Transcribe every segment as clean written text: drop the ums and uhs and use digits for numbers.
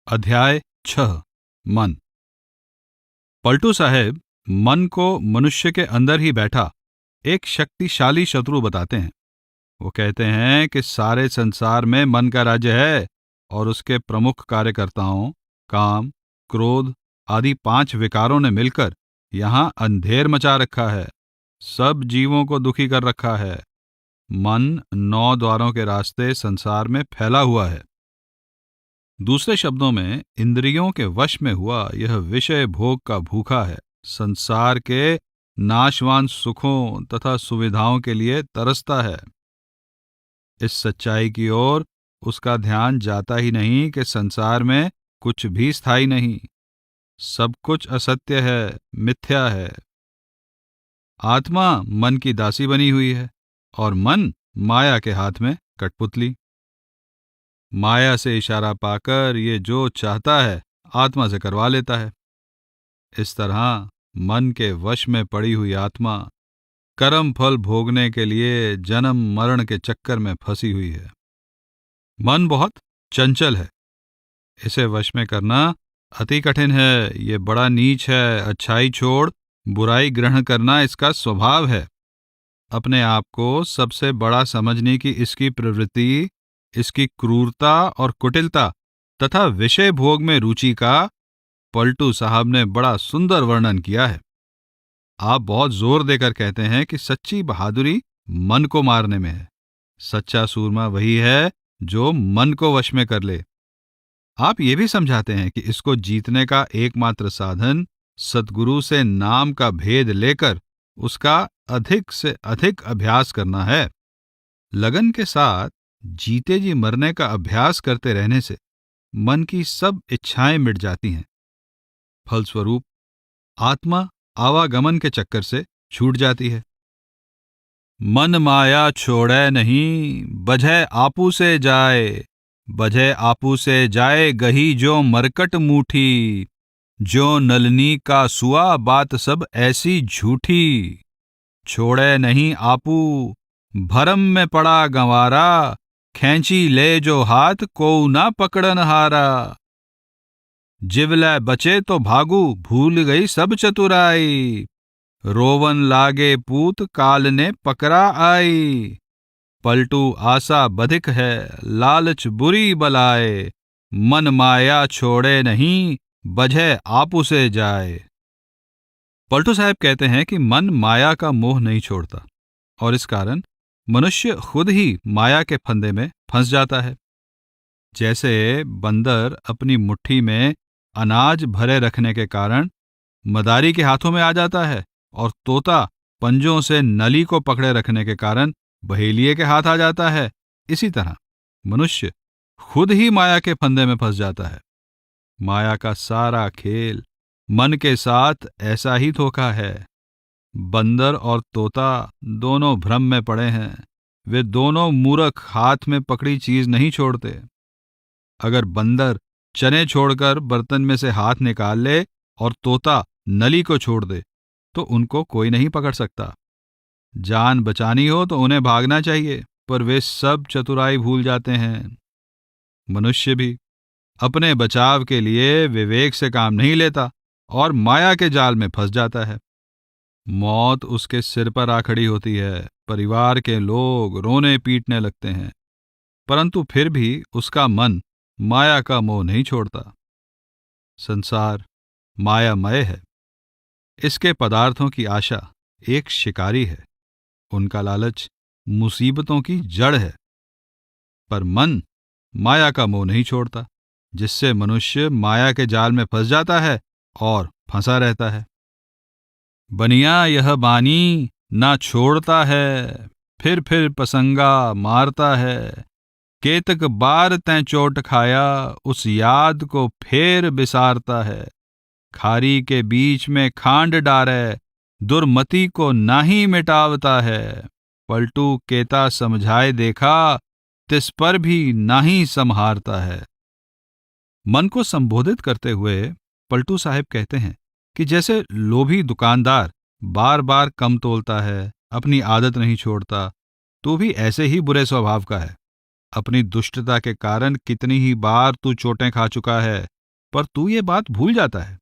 अध्याय 6 मन। पलटू साहेब मन को मनुष्य के अंदर ही बैठा एक शक्तिशाली शत्रु बताते हैं। वो कहते हैं कि सारे संसार में मन का राज्य है और उसके प्रमुख कार्यकर्ताओं काम, क्रोध आदि 5 विकारों ने मिलकर यहाँ अंधेर मचा रखा है, सब जीवों को दुखी कर रखा है। मन 9 द्वारों के रास्ते संसार में फैला हुआ है। दूसरे शब्दों में इंद्रियों के वश में हुआ यह विषय भोग का भूखा है, संसार के नाशवान सुखों तथा सुविधाओं के लिए तरसता है। इस सच्चाई की ओर उसका ध्यान जाता ही नहीं कि संसार में कुछ भी स्थायी नहीं, सब कुछ असत्य है, मिथ्या है। आत्मा मन की दासी बनी हुई है और मन माया के हाथ में कठपुतली। माया से इशारा पाकर ये जो चाहता है आत्मा से करवा लेता है। इस तरह मन के वश में पड़ी हुई आत्मा कर्म फल भोगने के लिए जन्म मरण के चक्कर में फंसी हुई है। मन बहुत चंचल है, इसे वश में करना अति कठिन है। ये बड़ा नीच है, अच्छाई छोड़ बुराई ग्रहण करना इसका स्वभाव है। अपने आप को सबसे बड़ा समझने की इसकी प्रवृत्ति, इसकी क्रूरता और कुटिलता तथा विषय भोग में रुचि का पलटू साहब ने बड़ा सुंदर वर्णन किया है। आप बहुत जोर देकर कहते हैं कि सच्ची बहादुरी मन को मारने में है। सच्चा सूरमा वही है जो मन को वश में कर ले। आप ये भी समझाते हैं कि इसको जीतने का एकमात्र साधन सद्गुरु से नाम का भेद लेकर उसका अधिक से अधिक अभ्यास करना है। लगन के साथ जीते जी मरने का अभ्यास करते रहने से मन की सब इच्छाएं मिट जाती हैं। फलस्वरूप आत्मा आवागमन के चक्कर से छूट जाती है। मन माया छोड़े नहीं, बझे आपू से जाए, बझे आपू से जाए गही जो मरकट मूठी, जो नलनी का सुआ बात सब ऐसी झूठी। छोड़े नहीं आपू भरम में पड़ा गंवारा, खैंची ले जो हाथ को ना पकड़न हारा। जिवलै बचे तो भागू भूल गई सब चतुराई, रोवन लागे पूत काल ने पकड़ा आई। पलटू आशा बधिक है लालच बुरी बलाए, मन माया छोड़े नहीं बझे आपू से जाए। पलटू साहब कहते हैं कि मन माया का मोह नहीं छोड़ता और इस कारण मनुष्य खुद ही माया के फंदे में फंस जाता है। जैसे बंदर अपनी मुट्ठी में अनाज भरे रखने के कारण मदारी के हाथों में आ जाता है और तोता पंजों से नली को पकड़े रखने के कारण बहेलिये के हाथ आ जाता है, इसी तरह मनुष्य खुद ही माया के फंदे में फंस जाता है। माया का सारा खेल मन के साथ ऐसा ही धोखा है। बंदर और तोता दोनों भ्रम में पड़े हैं। वे दोनों मूर्ख हाथ में पकड़ी चीज नहीं छोड़ते। अगर बंदर चने छोड़कर बर्तन में से हाथ निकाल ले और तोता नली को छोड़ दे तो उनको कोई नहीं पकड़ सकता। जान बचानी हो तो उन्हें भागना चाहिए, पर वे सब चतुराई भूल जाते हैं। मनुष्य भी अपने बचाव के लिए विवेक से काम नहीं लेता और माया के जाल में फंस जाता है। मौत उसके सिर पर आ खड़ी होती है, परिवार के लोग रोने पीटने लगते हैं, परंतु फिर भी उसका मन माया का मोह नहीं छोड़ता। संसार मायामय है। इसके पदार्थों की आशा एक शिकारी है, उनका लालच मुसीबतों की जड़ है। पर मन माया का मोह नहीं छोड़ता, जिससे मनुष्य माया के जाल में फंस जाता है और फंसा रहता है। बनिया यह बानी ना छोड़ता है, फिर पसंगा मारता है। केतक बार तैं चोट खाया, उस याद को फेर बिसारता है। खारी के बीच में खांड डारे, दुर्मति को नाही मिटावता है। पलटू केता समझाए देखा, तिस पर भी नाही संहारता है। मन को संबोधित करते हुए पलटू साहब कहते हैं कि जैसे लोभी दुकानदार बार बार कम तोलता है, अपनी आदत नहीं छोड़ता, तो भी ऐसे ही बुरे स्वभाव का है। अपनी दुष्टता के कारण कितनी ही बार तू चोटें खा चुका है, पर तू ये बात भूल जाता है।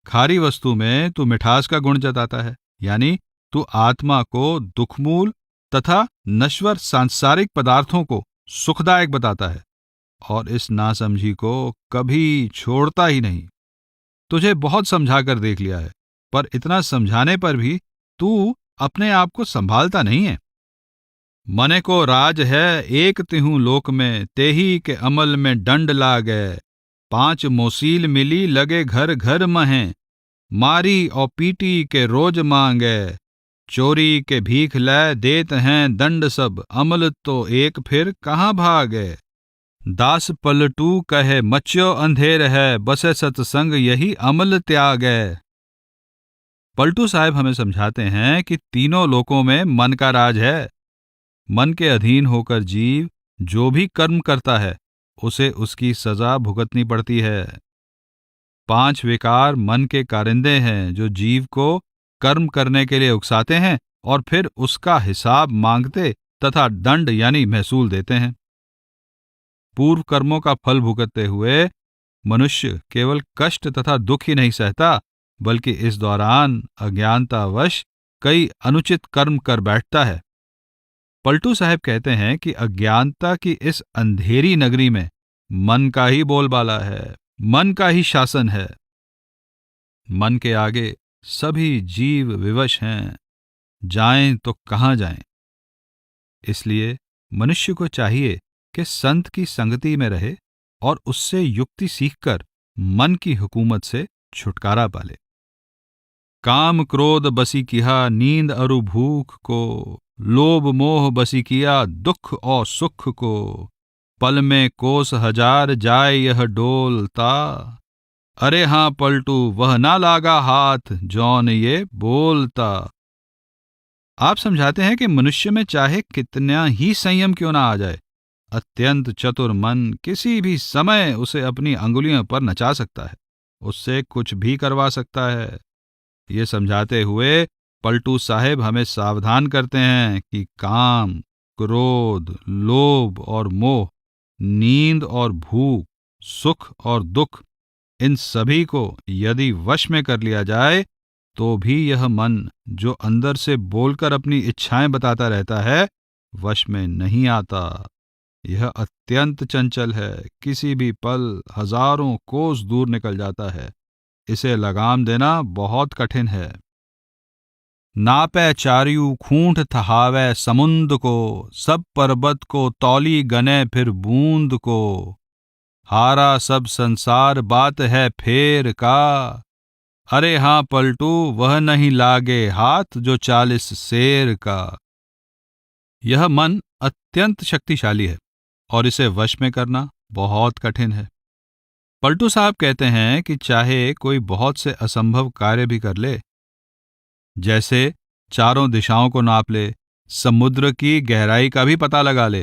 खारी वस्तु में तू मिठास का गुण जताता है, यानी तू आत्मा को दुखमूल तथा नश्वर सांसारिक पदार्थों को सुखदायक बताता है और इस नासमझी को कभी छोड़ता ही नहीं। तुझे बहुत समझा कर देख लिया है, पर इतना समझाने पर भी तू अपने आप को संभालता नहीं है। मने को राज है एक तिहूं लोक में, तेही के अमल में दंड लागे। 5 मोसील मिली लगे घर घर महें, मारी और पीटी के रोज मांगे। चोरी के भीख लै देत हैं दंड सब, अमल तो एक फिर कहाँ भागे। दास पलटू कहे मच्यो अंधेर है, बसे सत्संग यही अमल त्यागे। पलटू साहब हमें समझाते हैं कि तीनों लोकों में मन का राज है। मन के अधीन होकर जीव जो भी कर्म करता है उसे उसकी सजा भुगतनी पड़ती है। 5 विकार मन के कारिंदे हैं जो जीव को कर्म करने के लिए उकसाते हैं और फिर उसका हिसाब मांगते तथा दंड यानी महसूल देते हैं। पूर्व कर्मों का फल भुगतते हुए मनुष्य केवल कष्ट तथा दुख ही नहीं सहता, बल्कि इस दौरान अज्ञानतावश कई अनुचित कर्म कर बैठता है। पलटू साहब कहते हैं कि अज्ञानता की इस अंधेरी नगरी में मन का ही बोलबाला है, मन का ही शासन है। मन के आगे सभी जीव विवश हैं, जाएं तो कहां जाएं। इसलिए मनुष्य को चाहिए कि संत की संगति में रहे और उससे युक्ति सीखकर मन की हुकूमत से छुटकारा पाले। काम क्रोध बसी किया नींद अरु भूख को, लोभ मोह बसी किया दुख और सुख को। पल में कोस हजार जाए यह डोलता, अरे हां पलटू वह ना लागा हाथ जौन ये बोलता। आप समझाते हैं कि मनुष्य में चाहे कितना ही संयम क्यों ना आ जाए, अत्यंत चतुर मन किसी भी समय उसे अपनी अंगुलियों पर नचा सकता है, उससे कुछ भी करवा सकता है। ये समझाते हुए पलटू साहेब हमें सावधान करते हैं कि काम, क्रोध, लोभ और मोह, नींद और भूख, सुख और दुख, इन सभी को यदि वश में कर लिया जाए तो भी यह मन जो अंदर से बोलकर अपनी इच्छाएं बताता रहता है वश में नहीं आता। यह अत्यंत चंचल है, किसी भी पल हजारों कोस दूर निकल जाता है। इसे लगाम देना बहुत कठिन है। नापै चारियू खूंट थहावै समुंद को, सब पर्वत को तौली गने फिर बूंद को। हारा सब संसार बात है फेर का, अरे हां पलटू वह नहीं लागे हाथ जो 40 शेर का। यह मन अत्यंत शक्तिशाली है और इसे वश में करना बहुत कठिन है। पलटू साहब कहते हैं कि चाहे कोई बहुत से असंभव कार्य भी कर ले, जैसे चारों दिशाओं को नाप ले, समुद्र की गहराई का भी पता लगा ले,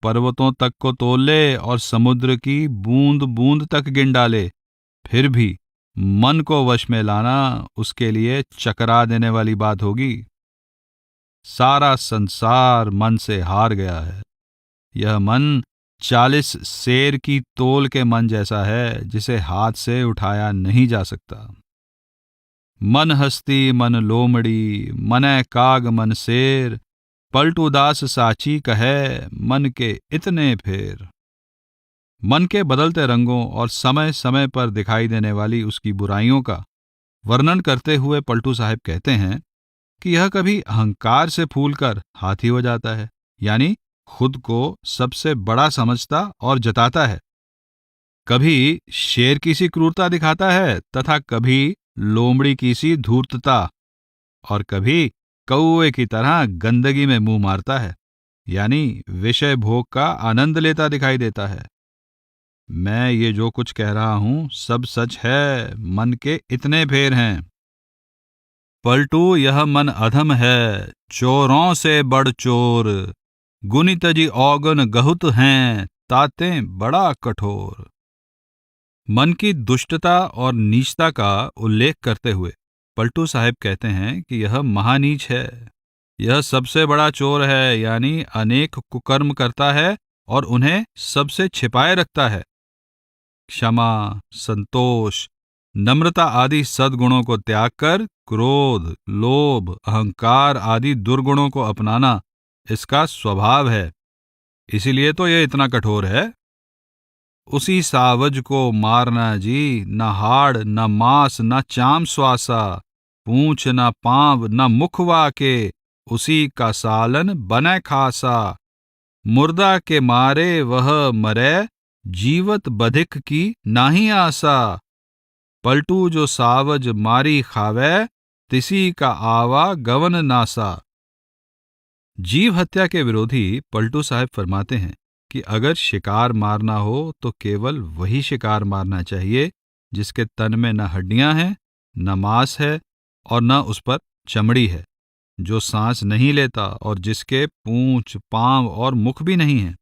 पर्वतों तक को तोल ले और समुद्र की बूंद बूंद तक गिन डाले, फिर भी मन को वश में लाना उसके लिए चकरा देने वाली बात होगी। सारा संसार मन से हार गया है। यह मन 40 शेर की तोल के मन जैसा है जिसे हाथ से उठाया नहीं जा सकता। मन हस्ती मन लोमड़ी, मनै काग मन शेर, पलटू दास साची कहे मन के इतने फेर। मन के बदलते रंगों और समय समय पर दिखाई देने वाली उसकी बुराइयों का वर्णन करते हुए पलटू साहब कहते हैं कि यह कभी अहंकार से फूलकर हाथी हो जाता है, यानी खुद को सबसे बड़ा समझता और जताता है। कभी शेर की सी क्रूरता दिखाता है तथा कभी लोमड़ी की सी धूर्तता, और कभी कौए की तरह गंदगी में मुंह मारता है, यानी विषय भोग का आनंद लेता दिखाई देता है। मैं ये जो कुछ कह रहा हूं सब सच है, मन के इतने फेर हैं। पलटू यह मन अधम है, चोरों से बड़ चोर, गुनित जी औगन गहुत हैं, तातें बड़ा कठोर। मन की दुष्टता और नीचता का उल्लेख करते हुए पलटू साहब कहते हैं कि यह महानीच है, यह सबसे बड़ा चोर है, यानी अनेक कुकर्म करता है और उन्हें सबसे छिपाए रखता है। क्षमा, संतोष, नम्रता आदि सद्गुणों को त्याग कर क्रोध, लोभ, अहंकार आदि दुर्गुणों को अपनाना इसका स्वभाव है। इसीलिए तो ये इतना कठोर है। उसी सावज को मारना जी, न हाड़ न मांस न चाम श्वासा, पूंछ न पांव न मुखवा के, उसी का सालन बने खासा। मुर्दा के मारे वह मरे, जीवत बधिक की नाही आसा। पलटू जो सावज मारी खावे, तिसी का आवा गवन नासा। जीव हत्या के विरोधी पलटू साहब फरमाते हैं कि अगर शिकार मारना हो तो केवल वही शिकार मारना चाहिए जिसके तन में न हड्डियां हैं, न मांस है और न उस पर चमड़ी है, जो सांस नहीं लेता और जिसके पूंछ, पांव और मुख भी नहीं है।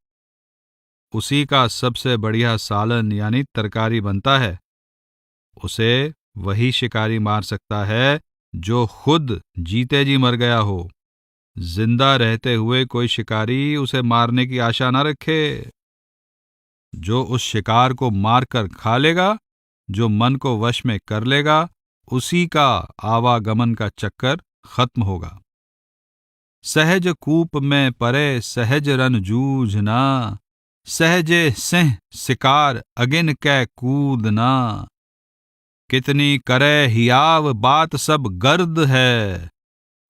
उसी का सबसे बढ़िया सालन यानी तरकारी बनता है। उसे वही शिकारी मार सकता है जो खुद जीते जी मर गया हो। जिंदा रहते हुए कोई शिकारी उसे मारने की आशा न रखे। जो उस शिकार को मारकर खा लेगा, जो मन को वश में कर लेगा, उसी का आवागमन का चक्कर खत्म होगा। सहज कूप में परे सहज रन जूझना, सहजे सिंह शिकार अगिन कै कूदना। कितनी करे हियाव बात सब गर्द है,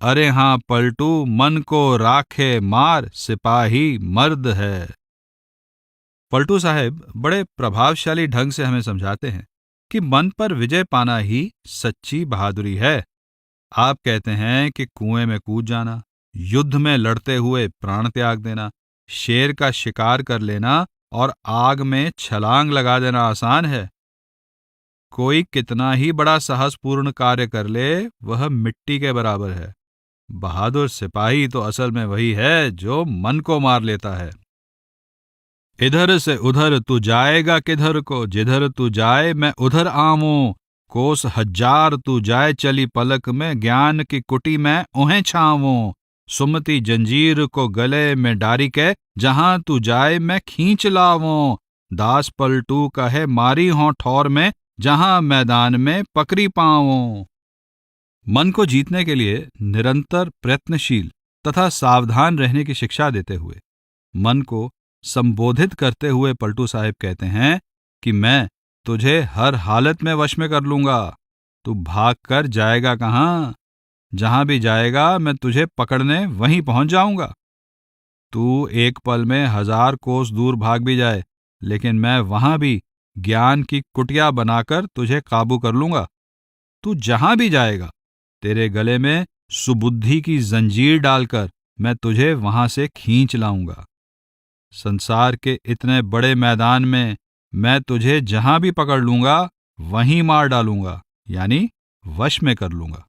अरे हां पलटू मन को राखे मार सिपाही मर्द है। पलटू साहब बड़े प्रभावशाली ढंग से हमें समझाते हैं कि मन पर विजय पाना ही सच्ची बहादुरी है। आप कहते हैं कि कुएं में कूद जाना, युद्ध में लड़ते हुए प्राण त्याग देना, शेर का शिकार कर लेना और आग में छलांग लगा देना आसान है। कोई कितना ही बड़ा साहसपूर्ण कार्य कर ले, वह मिट्टी के बराबर है। बहादुर सिपाही तो असल में वही है जो मन को मार लेता है। इधर से उधर तू जाएगा किधर को, जिधर तू जाए मैं उधर आऊं। कोस हजार तू जाए चली पलक में, ज्ञान की कुटी में उन्हें छाऊं। सुमति जंजीर को गले में डारी के, जहां तू जाए मैं खींच लाऊं। दास पलटू कहे मारी हों ठौर में, जहां मैदान में पकड़ी पाऊं। मन को जीतने के लिए निरंतर प्रयत्नशील तथा सावधान रहने की शिक्षा देते हुए मन को संबोधित करते हुए पलटू साहब कहते हैं कि मैं तुझे हर हालत में वश में कर लूंगा। तू भाग कर जाएगा कहां? जहां भी जाएगा मैं तुझे पकड़ने वहीं पहुंच जाऊंगा। तू एक पल में 1000 कोस दूर भाग भी जाए, लेकिन मैं वहां भी ज्ञान की कुटिया बनाकर तुझे काबू कर लूंगा। तू जहां भी जाएगा, तेरे गले में सुबुद्धि की जंजीर डालकर मैं तुझे वहां से खींच लाऊंगा। संसार के इतने बड़े मैदान में मैं तुझे जहां भी पकड़ लूंगा, वहीं मार डालूंगा, यानी वश में कर लूंगा।